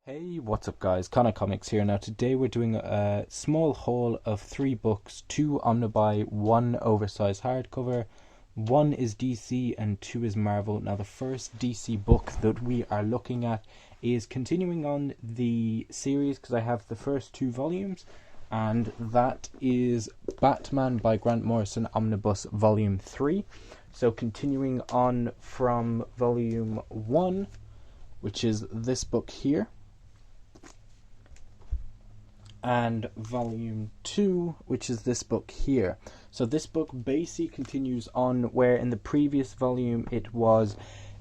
Hey, what's up guys? Connor Comics here. Now today we're doing a small haul of 3 books, 2 omnibuy, 1 oversized hardcover, 1 is DC and 2 is Marvel. Now the first DC book that we are looking at is continuing on the series because I have the first 2 volumes, and that is Batman by Grant Morrison Omnibus Volume 3. So continuing on from Volume 1, which is this book here, and Volume 2, which is this book here. So this book basically continues on where in the previous volume it was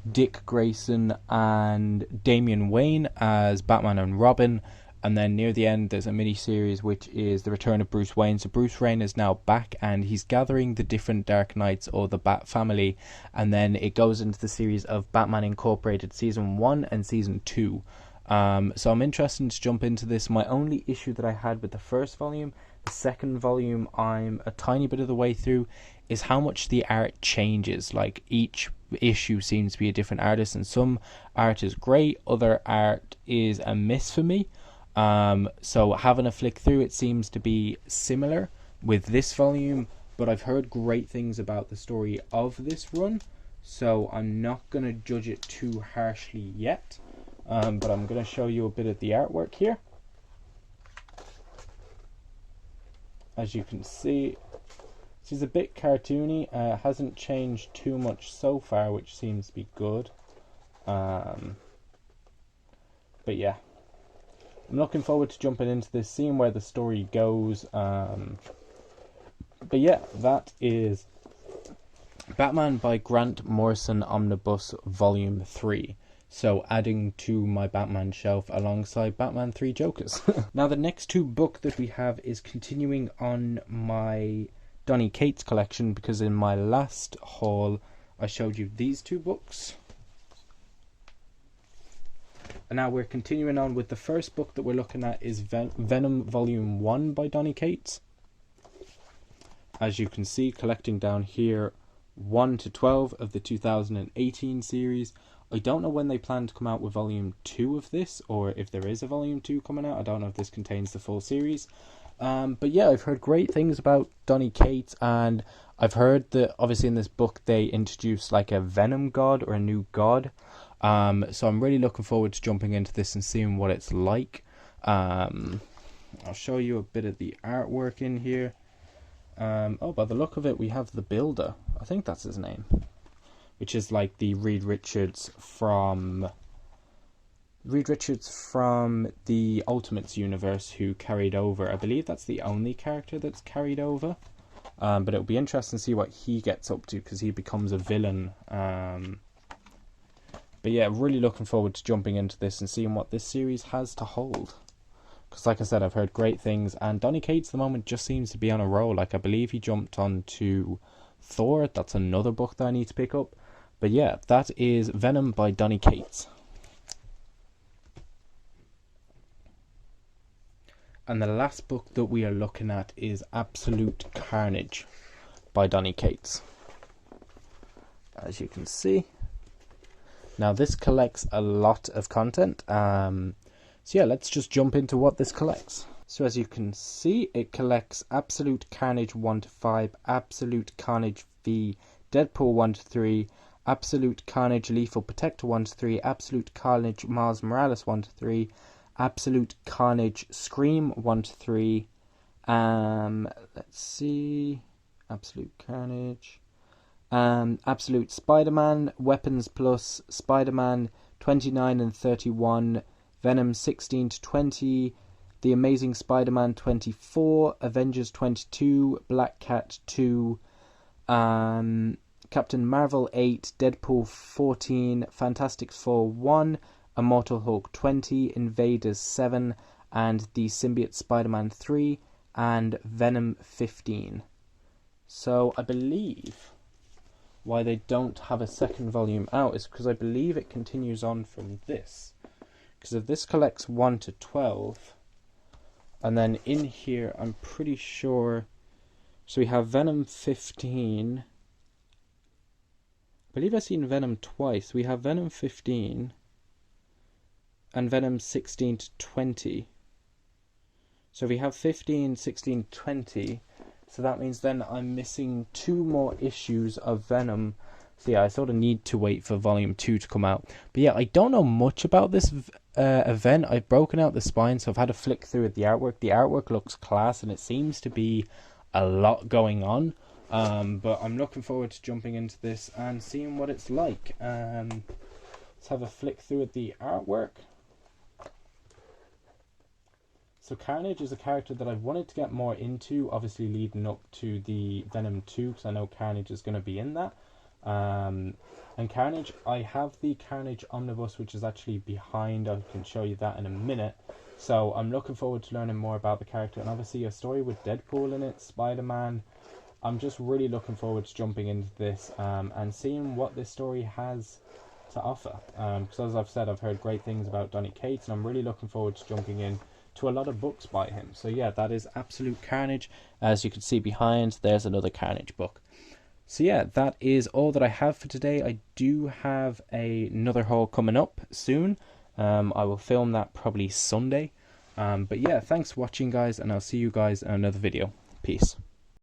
Dick Grayson and Damian Wayne as Batman and Robin, and then near the end there's a mini-series which is the return of Bruce Wayne. So Bruce Wayne is now back and he's gathering the different Dark Knights or the Bat family, and then it goes into the series of Batman Incorporated Season 1 and Season 2. So I'm interested to jump into this. My only issue that I had with the first volume, the second volume I'm a tiny bit of the way through, is how much the art changes. Like each issue seems to be a different artist, and some art is great, other art is a miss for me. So having a flick through, it seems to be similar with this volume, but I've heard great things about the story of this run, so I'm not going to judge it too harshly yet. But I'm going to show you a bit of the artwork here. As you can see, this is a bit cartoony. Hasn't changed too much so far, which seems to be good. But yeah, I'm looking forward to jumping into this, seeing where the story goes. But yeah, that is Batman by Grant Morrison Omnibus Volume 3. So adding to my Batman shelf alongside Batman 3 Jokers. Now the next 2 book that we have is continuing on my Donny Cates collection, because in my last haul I showed you these 2 books. And now we're continuing on with the first book that we're looking at is Venom Volume 1 by Donny Cates. As you can see, collecting down here 1 to 12 of the 2018 series. I don't know when they plan to come out with Volume 2 of this, or if there is a Volume 2 coming out. I don't know if this contains the full series. But yeah, I've heard great things about Donny Cates, and I've heard that obviously in this book they introduce like a Venom god or a new god. So I'm really looking forward to jumping into this and seeing what it's like. I'll show you a bit of the artwork in here. Oh, by the look of it, we have the Builder. I think that's his name. Which is like the Reed Richards from the Ultimates universe who carried over. I believe that's the only character that's carried over. But it'll be interesting to see what he gets up to, because he becomes a villain. But yeah, really looking forward to jumping into this and seeing what this series has to hold. Because like I said, I've heard great things, and Donny Cates at the moment just seems to be on a roll. Like I believe he jumped on to Thor. That's another book that I need to pick up. But yeah, that is Venom by Donny Cates. And the last book that we are looking at is Absolute Carnage by Donny Cates. As you can see. Now this collects a lot of content. So yeah, let's just jump into what this collects. So as you can see, it collects Absolute Carnage 1 to 5, Absolute Carnage v Deadpool 1 to 3, Absolute Carnage Lethal Protector 1 to 3, Absolute Carnage Miles Morales 1 to 3, Absolute Carnage Scream 1 to 3, let's see, Absolute Carnage, Absolute Spider-Man, Weapons Plus, Spider-Man 29 and 31, Venom 16 to 20, The Amazing Spider-Man 24, Avengers 22, Black Cat 2, Captain Marvel 8, Deadpool 14, Fantastic Four 1, Immortal Hulk 20, Invaders 7, and The Symbiote Spider-Man 3, and Venom 15. So I believe why they don't have a second volume out is because I believe it continues on from this. Because if this collects 1 to 12, and then in here I'm pretty sure, so we have Venom 15. I believe I've seen Venom twice. We have Venom 15, and Venom 16 to 20. So we have 15, 16, 20. So that means then I'm missing 2 more issues of Venom. So yeah, I sort of need to wait for volume 2 to come out. But yeah, I don't know much about this event. I've broken out the spine, so I've had a flick through at the artwork. The artwork looks class, and it seems to be a lot going on. But I'm looking forward to jumping into this and seeing what it's like. Let's have a flick through at the artwork. So Carnage is a character that I've wanted to get more into, obviously leading up to the Venom 2, because I know Carnage is going to be in that. And Carnage, I have the Carnage Omnibus, which is actually behind. I can show you that in a minute. So I'm looking forward to learning more about the character, and obviously a story with Deadpool in it, Spider-Man. I'm just really looking forward to jumping into this and seeing what this story has to offer. Because as I've said, I've heard great things about Donny Cates, and I'm really looking forward to jumping in to a lot of books by him. So yeah, that is Absolute Carnage. As you can see behind, there's another Carnage book. So yeah, that is all that I have for today. I do have another haul coming up soon. I will film that probably Sunday. But yeah, thanks for watching, guys, and I'll see you guys in another video. Peace.